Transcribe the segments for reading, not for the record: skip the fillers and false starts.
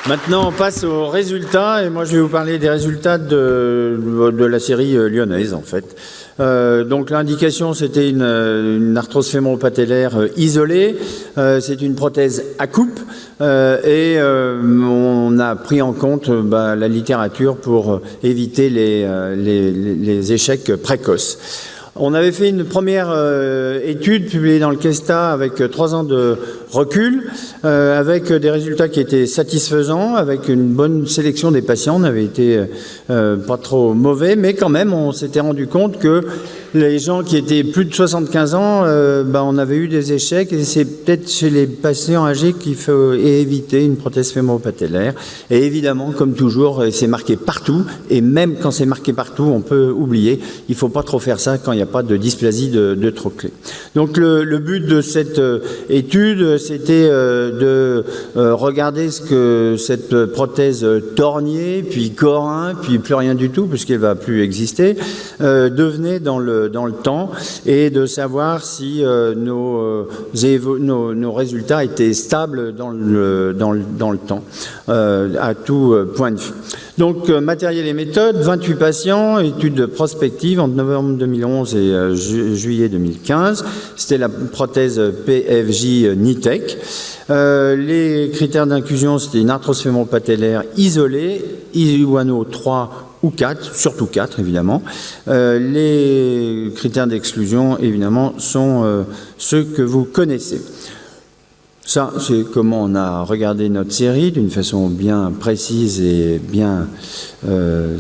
Maintenant, on passe aux résultats, et moi je vais vous parler des résultats de la série lyonnaise, en fait. Donc l'indication, c'était une arthrose fémoro-patellaire isolée. C'est une prothèse à coupe, et on a pris en compte la littérature pour éviter les échecs précoces. On avait fait une première étude publiée dans le CESTA avec 3 ans de recul, avec des résultats qui étaient satisfaisants, avec une bonne sélection des patients. On avait été pas trop mauvais, mais quand même, on s'était rendu compte que les gens qui étaient plus de 75 ans, on avait eu des échecs, et c'est peut-être chez les patients âgés qu'il faut éviter une prothèse fémoro-patellaire. Et évidemment, comme toujours, c'est marqué partout, et même quand c'est marqué partout, on peut oublier. Il ne faut pas trop faire ça quand il n'y a pas de dysplasie de trochlée. Donc le but de cette étude, c'était de regarder ce que cette prothèse tornier, puis corin, puis plus rien du tout, puisqu'elle ne va plus exister, devenait dans le temps, et de savoir si nos résultats étaient stables dans le temps, à tout point de vue. Donc, matériel et méthode, 28 patients, étude prospective entre novembre 2011 et juillet 2015. C'était la prothèse PFJ Nitec. Les critères d'inclusion, c'était une arthrose fémoro-patellaire isolée, Iwano 3 ou 4, surtout 4 évidemment. Les critères d'exclusion, évidemment, sont ceux que vous connaissez. Ça, c'est comment on a regardé notre série d'une façon bien précise et bien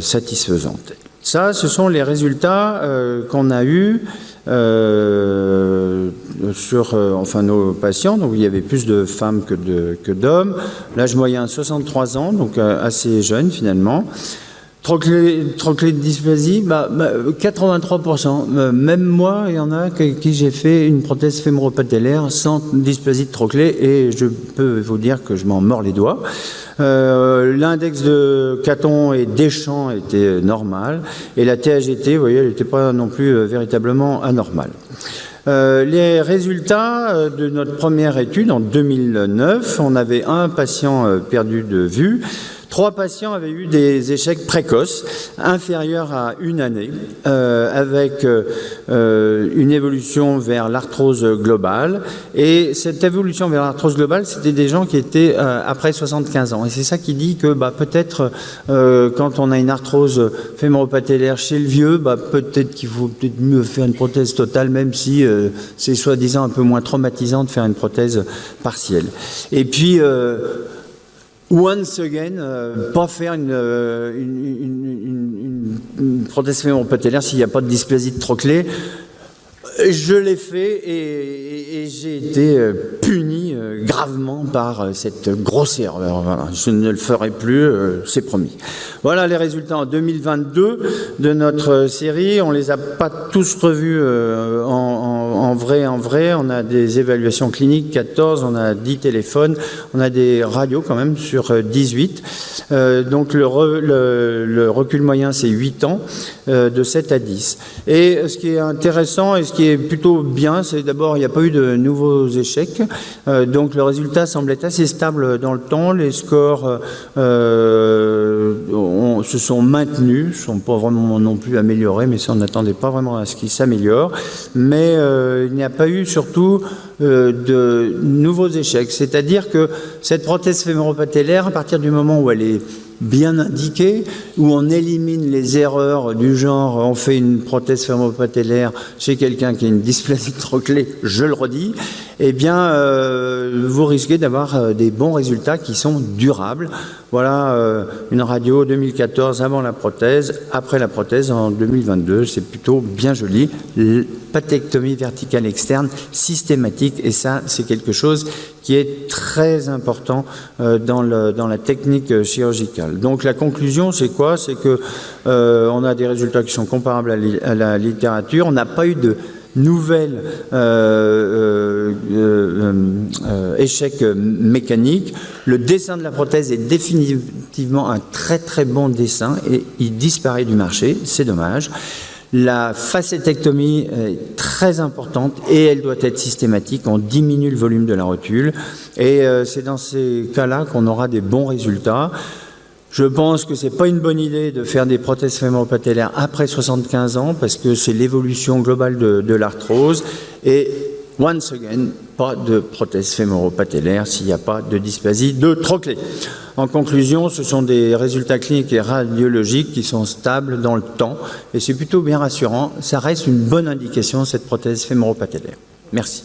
satisfaisante. Ça, ce sont les résultats qu'on a eus sur nos patients. Donc, il y avait plus de femmes que d'hommes. L'âge moyen, 63 ans, donc assez jeune finalement. Trochlée de dysplasie, 83%. Même moi, il y en a qui j'ai fait une prothèse fémoro-patellaire sans dysplasie de trochlée, et je peux vous dire que je m'en mords les doigts. L'index de Caton et Deschamps était normal, et la TAGT, vous voyez, elle n'était pas non plus véritablement anormale. Les résultats de notre première étude en 2009, on avait un patient perdu de vue. 3 patients avaient eu des échecs précoces, inférieurs à 1 année, avec une évolution vers l'arthrose globale. Et cette évolution vers l'arthrose globale, c'était des gens qui étaient après 75 ans. Et c'est ça qui dit que peut-être quand on a une arthrose fémoro-patellaire chez le vieux, peut-être qu'il faut peut-être mieux faire une prothèse totale, même si c'est soi-disant un peu moins traumatisant de faire une prothèse partielle. Et puis once again, pas faire une prothèse fémoro-patellaire s'il n'y a pas de dysplasie de trochlée. Je l'ai fait, et j'ai été puni gravement par cette grosse erreur. Voilà, je ne le ferai plus, c'est promis. Voilà les résultats en 2022 de notre série. On les a pas tous revus en vrai. On a des évaluations cliniques, 14, on a 10 téléphones, on a des radios quand même sur 18. Donc le recul moyen, c'est 8 ans, de 7 à 10. Et ce qui est intéressant et ce qui est plutôt bien, c'est d'abord, il n'y a pas eu de nouveaux échecs. Donc le résultat semble être assez stable dans le temps. Les scores se sont maintenus, ne sont pas vraiment non plus améliorés, mais ça, on n'attendait pas vraiment à ce qu'ils s'améliorent. Mais il n'y a pas eu surtout de nouveaux échecs. C'est-à-dire que cette prothèse fémoro-patellaire, à partir du moment où elle est bien indiquée, où on élimine les erreurs du genre on fait une prothèse fémoro-patellaire chez quelqu'un qui a une dysplasie de trochlée, je le redis, eh bien vous risquez d'avoir des bons résultats qui sont durables. Voilà une radio 2014 avant la prothèse, après la prothèse en 2022, c'est plutôt bien joli. Patectomie verticale externe systématique, et ça c'est quelque chose qui est très important dans la technique chirurgicale. Donc la conclusion, c'est quoi? C'est que on a des résultats qui sont comparables à la littérature. On n'a pas eu de nouvelles échecs mécaniques. Le dessin de la prothèse est définitivement un très très bon dessin, et il disparaît du marché, c'est dommage. La facétectomie est très importante et elle doit être systématique. On diminue le volume de la rotule et c'est dans ces cas-là qu'on aura des bons résultats. Je pense que ce n'est pas une bonne idée de faire des prothèses fémoro-patellaires après 75 ans parce que c'est l'évolution globale de l'arthrose. Et once again, pas de prothèse fémoro-patellaire s'il n'y a pas de dysplasie de trochée. En conclusion, ce sont des résultats cliniques et radiologiques qui sont stables dans le temps et c'est plutôt bien rassurant. Ça reste une bonne indication, cette prothèse fémoro-patellaire. Merci.